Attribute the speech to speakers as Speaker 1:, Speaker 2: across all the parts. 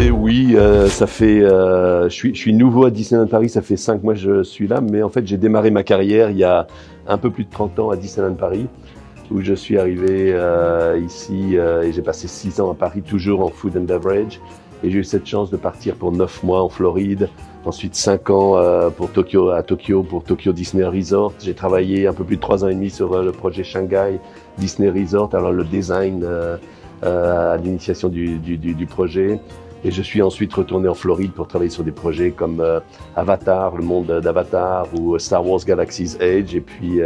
Speaker 1: Écoutez, oui, ça fait, je suis nouveau à Disneyland Paris, ça fait 5 mois que je suis là, mais en fait j'ai démarré ma carrière il y a un peu plus de 30 ans à Disneyland Paris, où je suis arrivé ici et j'ai passé 6 ans à Paris, toujours en food and beverage, et j'ai eu cette chance de partir pour 9 mois en Floride, ensuite 5 ans à Tokyo pour Tokyo Disney Resort. J'ai travaillé un peu plus de 3 ans et demi sur le projet Shanghai Disney Resort, alors le design à l'initiation du projet. Et je suis ensuite retourné en Floride pour travailler sur des projets comme Avatar, le monde d'Avatar, ou Star Wars Galaxy's Edge. Et puis,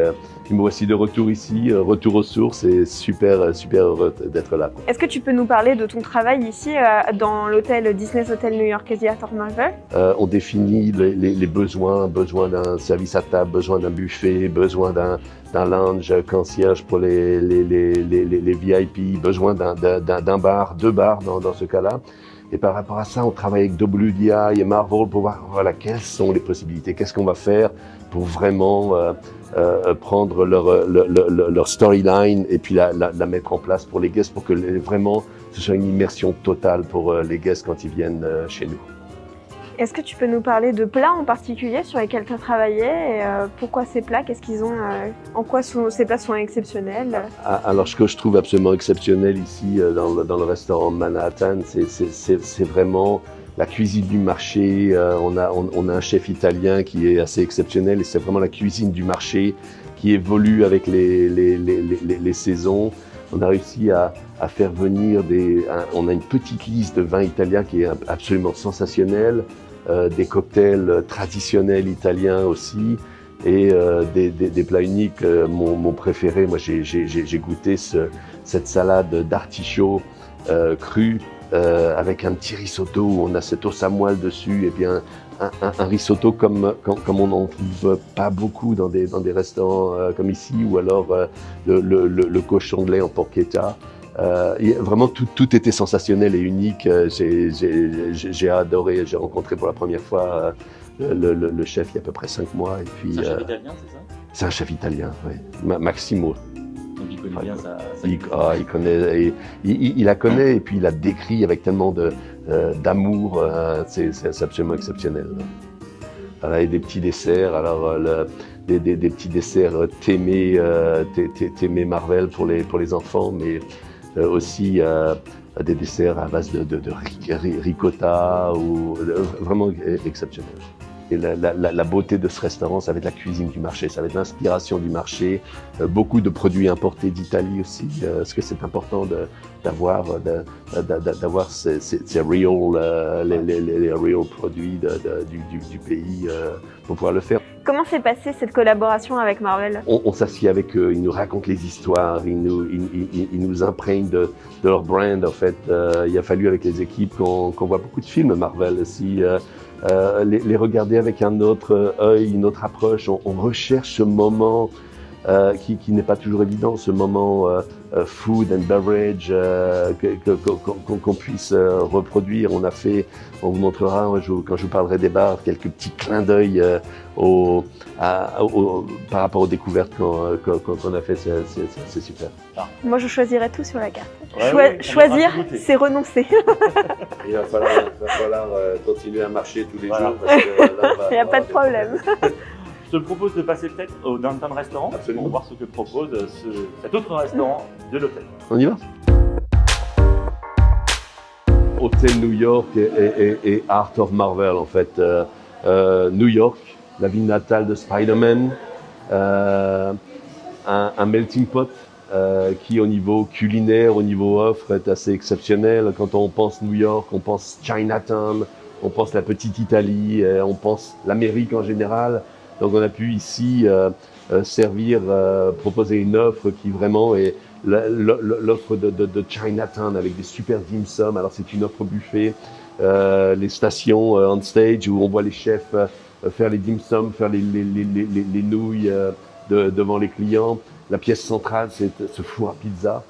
Speaker 1: me voici de retour ici, retour aux sources, et super heureux d'être là.
Speaker 2: Est-ce que tu peux nous parler de ton travail ici dans l'hôtel Disney's Hotel New York Art of Marvel?
Speaker 1: On définit les besoin d'un service à table, besoin d'un buffet, besoin d'un lounge concierge pour les VIP, besoin d'un bar, 2 bars dans ce cas-là. Et par rapport à ça, on travaille avec WDI et Marvel pour voir voilà, quelles sont les possibilités, qu'est-ce qu'on va faire pour vraiment prendre leur storyline et puis la mettre en place pour les guests pour que vraiment ce soit une immersion totale pour les guests quand ils viennent chez nous.
Speaker 2: Est-ce que tu peux nous parler de plats en particulier sur lesquels tu as travaillé et pourquoi ces plats, qu'est-ce qu'ils ont, en quoi ces plats sont exceptionnels?
Speaker 1: Alors, ce que je trouve absolument exceptionnel ici dans le restaurant Manhattan, c'est vraiment la cuisine du marché. On a un chef italien qui est assez exceptionnel et c'est vraiment la cuisine du marché qui évolue avec les saisons. On a réussi à faire venir on a une petite liste de vins italiens qui est absolument sensationnelle, des cocktails traditionnels italiens aussi, et des plats uniques. Mon préféré, moi j'ai goûté cette salade d'artichaut cru avec un petit risotto où on a cette eau à moelle dessus, et bien un risotto comme on n'en trouve pas beaucoup dans des restaurants comme ici, ou alors le cochon de lait en porchetta. Vraiment tout était sensationnel et unique. J'ai adoré. J'ai rencontré pour la première fois le chef il y a à peu près 5 mois. Et puis,
Speaker 3: c'est un chef italien, c'est ça?
Speaker 1: C'est un chef italien, oui. Maximo.
Speaker 3: Donc il connaît bien sa
Speaker 1: il connaît, il la connaît, et puis il la décrit avec tellement d'amour. C'est absolument exceptionnel. Voilà, et des petits desserts. Alors des petits desserts témés Marvel pour les enfants, mais aussi des desserts à base de ricotta, ou vraiment exceptionnel. Et la beauté de ce restaurant, ça va être la cuisine du marché, ça va être l'inspiration du marché, beaucoup de produits importés d'Italie aussi, parce que c'est important d'avoir ces real, les real produits du pays pour pouvoir le faire.
Speaker 2: Comment s'est passée cette collaboration avec Marvel?
Speaker 1: On s'assied avec eux, ils nous racontent les histoires, ils nous imprègnent de leur brand. En fait, il a fallu avec les équipes qu'on voit beaucoup de films Marvel aussi, les regarder avec un autre œil, une autre approche. On recherche ce moment qui n'est pas toujours évident, ce moment food and beverage qu'on puisse reproduire. On vous montrera quand je vous parlerai des bars quelques petits clins d'œil par rapport aux découvertes qu'on a fait. C'est super.
Speaker 2: Moi, je choisirais tout sur la carte.
Speaker 3: Ouais,
Speaker 2: Choisir, c'est renoncer.
Speaker 1: Il va falloir continuer à marcher tous les jours. Parce que là,
Speaker 2: il n'y a pas de problème.
Speaker 3: Je te propose de passer peut-être au Downtown Restaurant.
Speaker 1: Absolument.
Speaker 3: Pour voir ce que propose cet autre restaurant de l'hôtel.
Speaker 1: On y va? Hôtel New York et Art of Marvel, en fait. New York, la ville natale de Spider-Man, un melting pot qui, au niveau culinaire, au niveau offre, est assez exceptionnel. Quand on pense New York, on pense Chinatown, on pense la petite Italie, on pense l'Amérique en général. Donc on a pu ici proposer une offre qui vraiment est l'offre de Chinatown avec des super dim sum. Alors c'est une offre buffet, les stations on stage où on voit les chefs faire les dim sum, faire les nouilles devant les clients. La pièce centrale, c'est ce four à pizza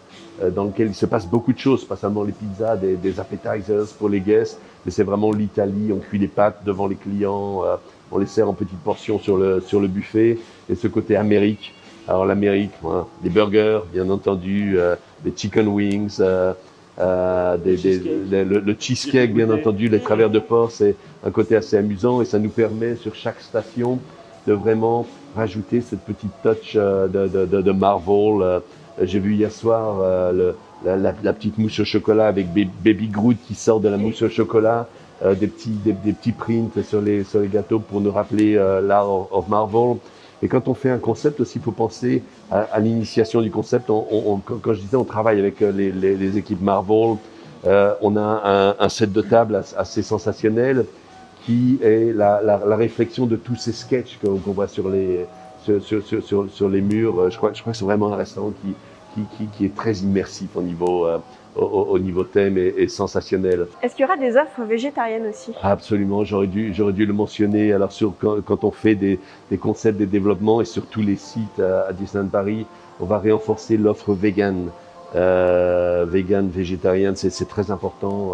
Speaker 1: dans lequel il se passe beaucoup de choses, pas seulement les pizzas, des appetizers pour les guests, mais c'est vraiment l'Italie. On cuit les pâtes devant les clients, on les sert en petites portions sur le buffet. Et ce côté Amérique, alors l'Amérique, les burgers, bien entendu, les chicken wings, le cheesecake, bien entendu, les travers de porc, c'est un côté assez amusant et ça nous permet sur chaque station de vraiment rajouter cette petite touch de Marvel. J'ai vu hier soir la petite mousse au chocolat avec Baby Groot qui sort de la mousse au chocolat, des petits prints sur les gâteaux pour nous rappeler l'art of Marvel. Et quand on fait un concept aussi, il faut penser à l'initiation du concept. Quand je disais, on travaille avec les équipes Marvel. On a un set de table assez sensationnel qui est la réflexion de tous ces sketchs qu'on voit sur les murs. Je crois que c'est vraiment un restaurant qui est très immersif au niveau thème et sensationnel.
Speaker 2: Est-ce qu'il y aura des offres végétariennes aussi?
Speaker 1: Absolument, j'aurais dû le mentionner. Alors quand on fait des concepts, des développements et sur tous les sites à Disneyland Paris, on va renforcer l'offre vegan. Vegan, végétarienne, c'est très important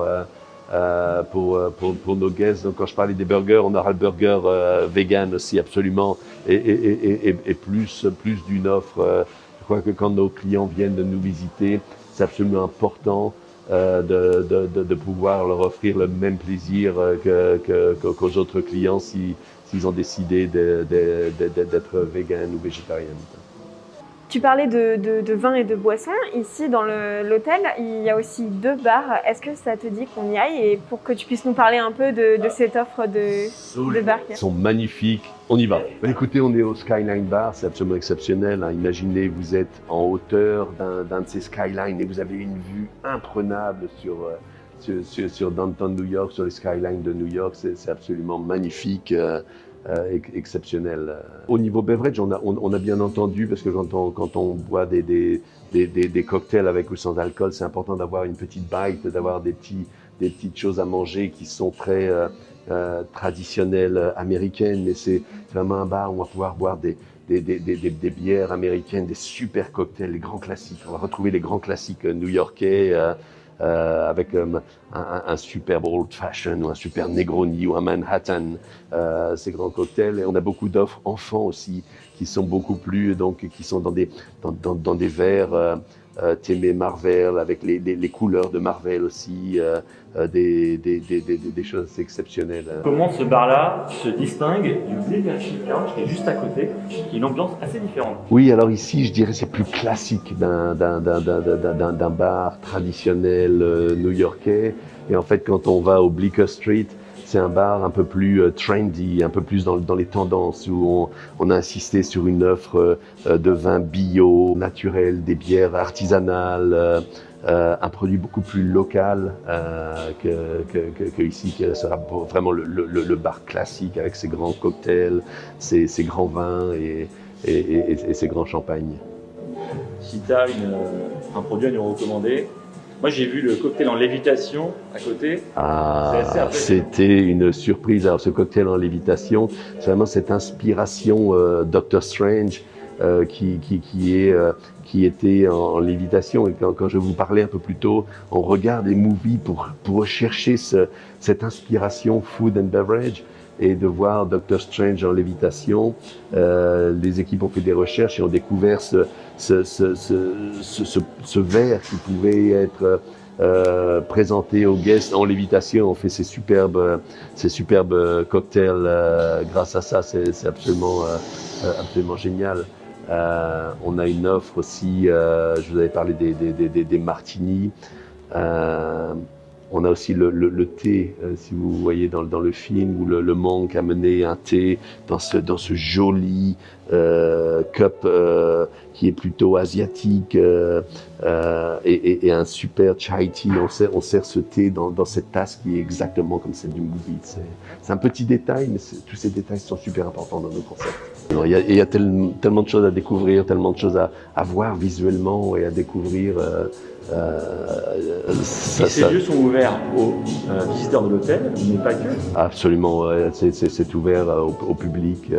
Speaker 1: pour nos guests. Donc quand je parlais des burgers, on aura le burger vegan aussi absolument et plus d'une offre. Je crois que quand nos clients viennent de nous visiter, c'est absolument important de pouvoir leur offrir le même plaisir qu'aux autres clients s'ils ont décidé d'être vegan ou végétarien.
Speaker 2: Tu parlais de vin et de boissons. Ici, dans l'hôtel, il y a aussi 2 bars. Est-ce que ça te dit qu'on y aille et pour que tu puisses nous parler un peu de cette offre de bar?
Speaker 1: Ils sont magnifiques. On y va. Écoutez, on est au Skyline Bar. C'est absolument exceptionnel. Imaginez, vous êtes en hauteur d'un de ces skylines et vous avez une vue imprenable sur Downtown New York, sur les skylines de New York. C'est absolument magnifique. Exceptionnel. Au niveau beverage, on a bien entendu, parce que quand on boit des cocktails avec ou sans alcool, c'est important d'avoir une petite bite, d'avoir des petites choses à manger qui sont très traditionnelles américaines, mais c'est vraiment un bar où on va pouvoir boire des bières américaines, des super cocktails, les grands classiques. On va retrouver les grands classiques new-yorkais, avec un superbe old fashion ou un super Negroni ou un Manhattan, ces grands cocktails. Et on a beaucoup d'offres enfants aussi qui sont beaucoup plus, donc qui sont dans des verres thémés Marvel avec les couleurs de Marvel aussi, des choses assez exceptionnelles.
Speaker 3: Comment ce bar-là se distingue du Bleecker Lounge qui est juste à côté, qui est une ambiance assez différente?
Speaker 1: Oui, alors ici, je dirais c'est plus classique d'un bar traditionnel new-yorkais. Et en fait, quand on va au Bleecker Street, c'est un bar un peu plus trendy, un peu plus dans les tendances, où on a insisté sur une offre de vins bio, naturels, des bières artisanales, un produit beaucoup plus local que ici, qui sera vraiment le bar classique avec ses grands cocktails, ses grands vins et ses grands champagnes.
Speaker 3: Si tu as un produit à nous recommander, moi j'ai vu le cocktail en lévitation à côté.
Speaker 1: Ah, c'était une surprise. Alors ce cocktail en lévitation, c'est vraiment cette inspiration Doctor Strange qui était en lévitation. Et quand je vous parlais un peu plus tôt, on regarde les movies pour rechercher cette inspiration food and beverage. Et de voir Doctor Strange en lévitation, les équipes ont fait des recherches et ont découvert ce verre qui pouvait être présenté aux guests en lévitation. On fait ces superbes cocktails grâce à ça. C'est absolument génial. On a une offre aussi. Je vous avais parlé des martinis. On a aussi le thé, si vous voyez dans le film, où le monk a mené un thé dans ce joli cup qui est plutôt asiatique et un super chai tea. On sert ce thé dans cette tasse qui est exactement comme celle du movie. C'est un petit détail, mais tous ces détails sont super importants dans nos concepts. Il y a tellement de choses à découvrir, tellement de choses à voir visuellement et à découvrir.
Speaker 3: Ces lieux sont ouverts aux visiteurs de l'hôtel, mais pas que.
Speaker 1: Absolument, c'est ouvert au public.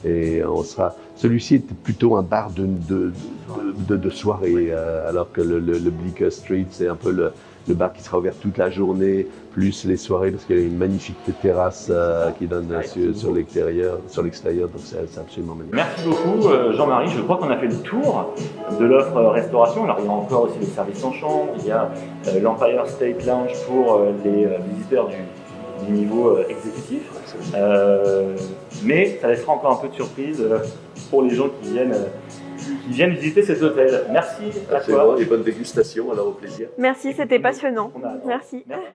Speaker 1: Et on sera. Celui-ci est plutôt un bar de soirée, alors que le Bleecker Street, c'est un peu le bar qui sera ouvert toute la journée, plus les soirées, parce qu'il y a une magnifique terrasse qui donne sur l'extérieur, donc c'est absolument magnifique.
Speaker 3: Merci beaucoup Jean-Marie, je crois qu'on a fait le tour de l'offre restauration. Alors il y a encore aussi les services en chambre, il y a l'Empire State Lounge pour les visiteurs du niveau exécutif, mais ça laissera encore un peu de surprise pour les gens qui viennent visiter cet hôtel. Merci à toi.
Speaker 1: Et bonne dégustation, alors au plaisir.
Speaker 2: Merci, c'était passionnant. Merci.